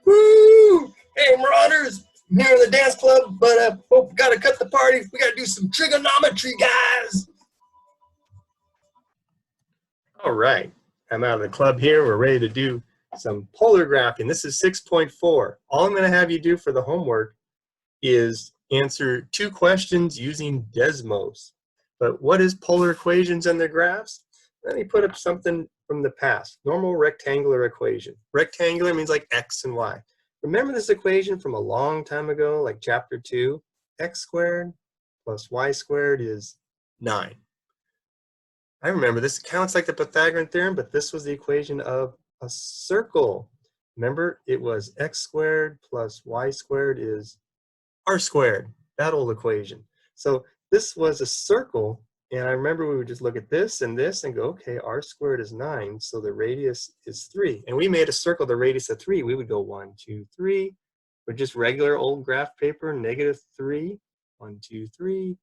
Woo! Hey, Marauders! I'm here in the dance club, but we gotta cut the party. We gotta do some trigonometry, guys. All right, I'm out of the club here. We're ready to do some polar graphing. This is 6.4. All I'm gonna have you do for the homework is answer 2 questions using Desmos. But what is polar equations and their graphs? Let me put up something from the past. Normal rectangular equation. Rectangular means like x and y. Remember this equation from a long time ago, like chapter 2? X squared plus y squared is 9. I remember this. It counts like the Pythagorean theorem, but this was the equation of a circle. Remember, it was x squared plus y squared is r squared, that old equation. So this was a circle, and I remember we would just look at this and go, okay, r squared is 9, so the radius is 3. And we made a circle, the radius of 3. We would go 1, 2, 3, with just regular old graph paper, -3, 1, 2, 3,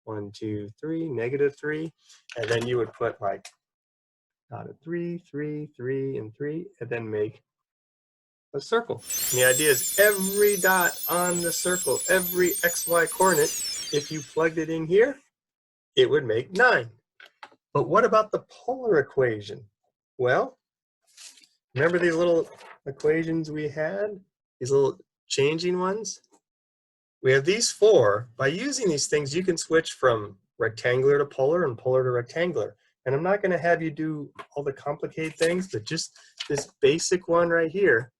1, 2, 3, -3, and then you would put like dot of 3, 3, 3, and 3, and then make a circle. And the idea is every dot on the circle, every xy coordinate, if you plugged it in here, it would make 9. But what about the polar equation? Well, remember these little equations we had? These little changing ones? We have these 4. By using these things, you can switch from rectangular to polar and polar to rectangular. And I'm not going to have you do all the complicated things, but just this basic one right here.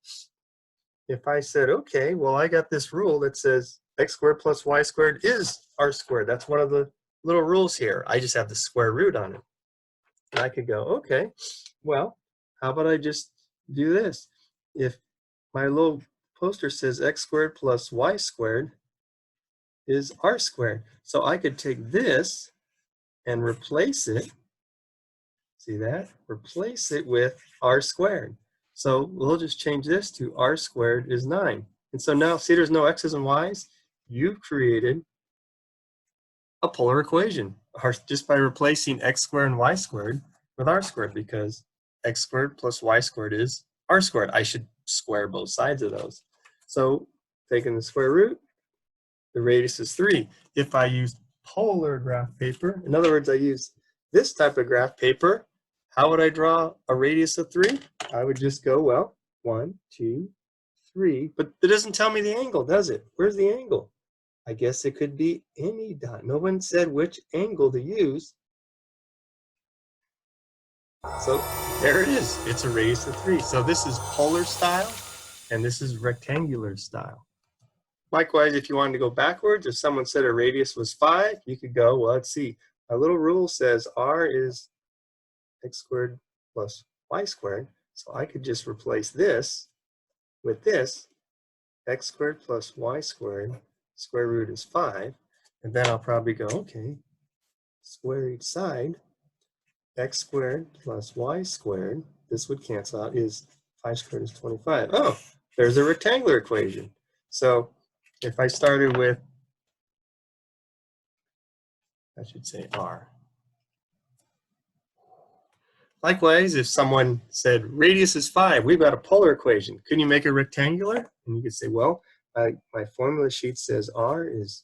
If I said, okay, well, I got this rule that says x squared plus y squared is r squared. That's one of the little rules here. I just have the square root on it. And I could go, okay, well, how about I just do this? If my little poster says x squared plus y squared is r squared. So I could take this and replace it. See that? Replace it with r squared. So we'll just change this to r squared is 9. And so now, see there's no x's and y's? You've created a polar equation just by replacing x squared and y squared with r squared, because x squared plus y squared is r squared. I should square both sides of those. So taking the square root, the radius is 3. If I use polar graph paper, in other words, I use this type of graph paper, how would I draw a radius of 3? I would just go, well, 1, 2, 3. But it doesn't tell me the angle, does it? Where's the angle? I guess it could be any dot. No one said which angle to use. So there it is. It's a radius of 3. So this is polar style, and this is rectangular style. Likewise, if you wanted to go backwards, if someone said a radius was 5, you could go, well, let's see. My little rule says r is x squared plus y squared. So I could just replace this with this. X squared plus y squared, square root is 5. And then I'll probably go, okay, square each side. X squared plus y squared, this would cancel out, is 5 squared is 25. Oh, there's a rectangular equation. So if I started with, I should say r. Likewise, if someone said radius is 5, we've got a polar equation. Can you make it rectangular? And you could say, well, my formula sheet says r is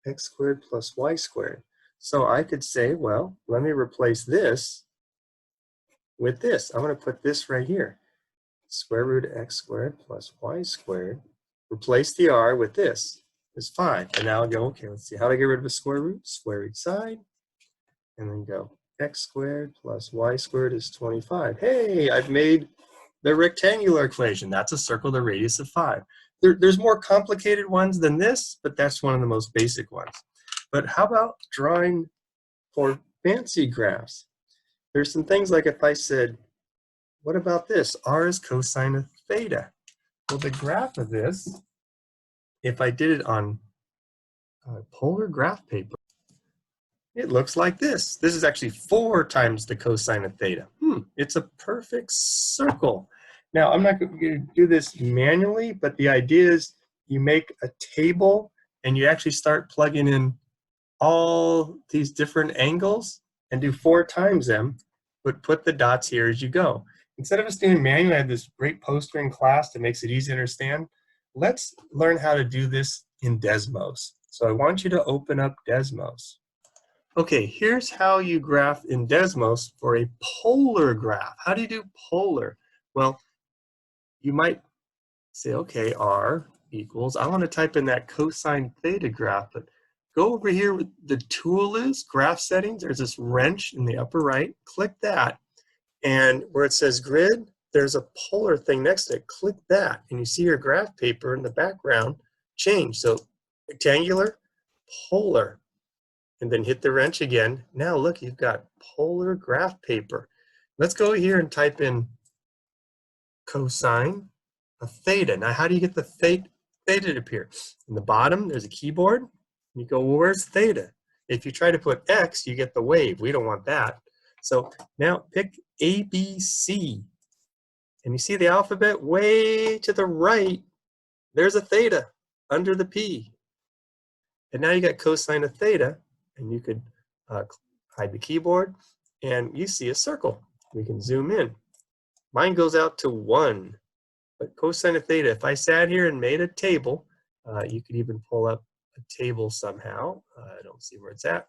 x squared plus y squared. So I could say, well, let me replace this with this. I'm going to put this right here. Square root of x squared plus y squared. Replace the r with this. Is 5. And now I'll go, okay, let's see. How do I get rid of a square root? Square each side. And then go x squared plus y squared is 25. Hey, I've made the rectangular equation. That's a circle, the radius of 5. There's more complicated ones than this, but that's one of the most basic ones. But how about drawing for fancy graphs? There's some things like if I said, what about this? R is cosine of theta. Well, the graph of this, if I did it on polar graph paper, it looks like this. This is actually 4 times the cosine of theta. It's a perfect circle. Now, I'm not going to do this manually, but the idea is you make a table and you actually start plugging in all these different angles and do 4 times them, but put the dots here as you go. Instead of us doing manual, I have this great poster in class that makes it easy to understand. Let's learn how to do this in Desmos. So I want you to open up Desmos. Okay, here's how you graph in Desmos for a polar graph. How do you do polar? Well, you might say, okay, R equals, I want to type in that cosine theta graph, but go over here where the tool is, graph settings, there's this wrench in the upper right, click that, and where it says grid, there's a polar thing next to it, click that, and you see your graph paper in the background change. So rectangular, polar, and then hit the wrench again. Now look, you've got polar graph paper. Let's go here and type in cosine of theta. Now, how do you get the theta to appear? In the bottom, there's a keyboard. You go, well, where's theta? If you try to put X, you get the wave. We don't want that. So now pick A, B, C. And you see the alphabet way to the right. There's a theta under the P. And now you got cosine of theta. And you could hide the keyboard. And you see a circle. We can zoom in. Mine goes out to 1. But cosine of theta, if I sat here and made a table, you could even pull up a table somehow. I don't see where it's at.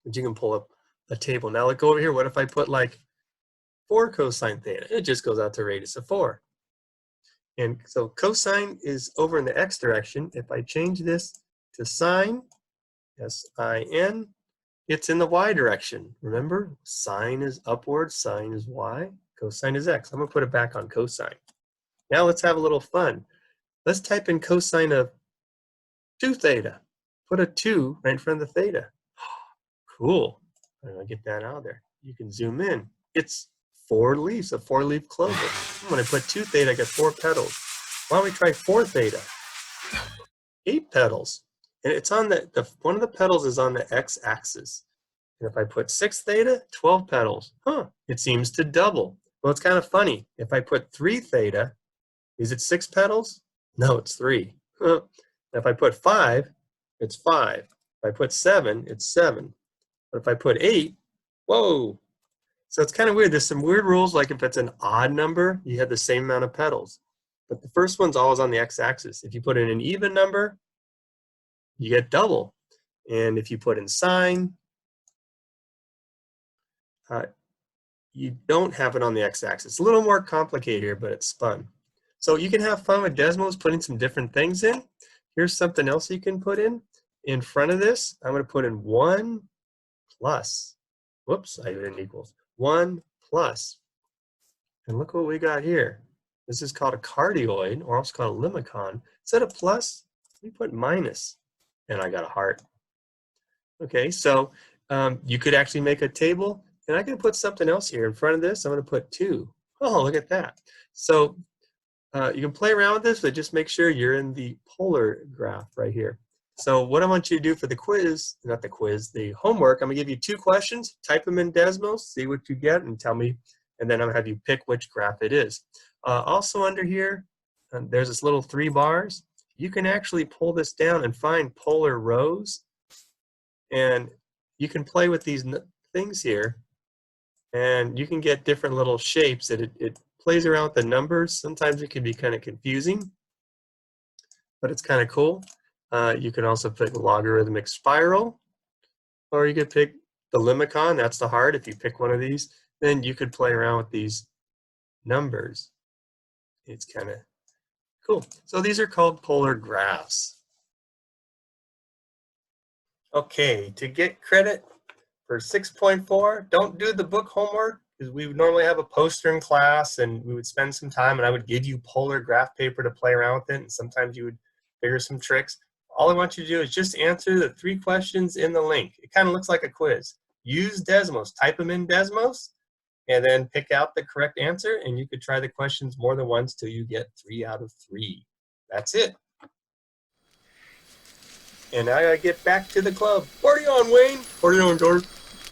But you can pull up a table. Now look over here. What if I put like 4 cosine theta? It just goes out to radius of 4. And so cosine is over in the x direction. If I change this to sine, S-I-N, it's in the y direction. Remember, sine is upward, sine is y, cosine is x. I'm going to put it back on cosine. Now let's have a little fun. Let's type in cosine of 2 theta. Put a 2 right in front of the theta. Cool. I'm going to get that out of there. You can zoom in. It's 4 leaves, a 4-leaf clover. When I put 2 theta, I get 4 petals. Why don't we try 4 theta? 8 petals. And it's on one of the petals is on the x-axis. And if I put 6 theta, 12 petals. It seems to double. Well, it's kind of funny. If I put 3 theta, is it 6 petals? No, it's 3. If I put 5, it's 5. If I put 7, it's 7. But if I put 8, whoa. So it's kind of weird. There's some weird rules, like if it's an odd number, you have the same amount of petals. But the first one's always on the x-axis. If you put in an even number, you get double. And if you put in sine, you don't have it on the x-axis. It's a little more complicated here, but it's fun. So you can have fun with Desmos, putting some different things in. Here's something else you can put in. In front of this, I'm going to put in 1 plus. Whoops, I didn't equals. 1 plus. And look what we got here. This is called a cardioid, or also called a limicon. Instead of plus, we put minus. And I got a heart. Okay, so you could actually make a table. And I can put something else here. In front of this, I'm going to put 2. Oh, look at that. So you can play around with this, but just make sure you're in the polar graph right here. So what I want you to do for the quiz, not the quiz, the homework, I'm going to give you 2 questions. Type them in Desmos, see what you get, and tell me. And then I'm going to have you pick which graph it is. Also under here, there's this little 3 bars. You can actually pull this down and find polar rows. And you can play with these things here. And you can get different little shapes that it plays around with the numbers. Sometimes it can be kind of confusing, but it's kind of cool. You can also pick logarithmic spiral, or you could pick the limicon, that's the heart. If you pick one of these, then you could play around with these numbers. It's kind of cool. So these are called polar graphs. Okay, to get credit for 6.4, don't do the book homework, because we would normally have a poster in class and we would spend some time and I would give you polar graph paper to play around with it, and sometimes you would figure some tricks. All I want you to do is just answer the 3 questions in the link. It kind of looks like a quiz. Use Desmos, type them in Desmos, and then pick out the correct answer, and you could try the questions more than once till you get 3 out of 3. That's it. And now I gotta get back to the club. Party on, Wayne. Party on, George.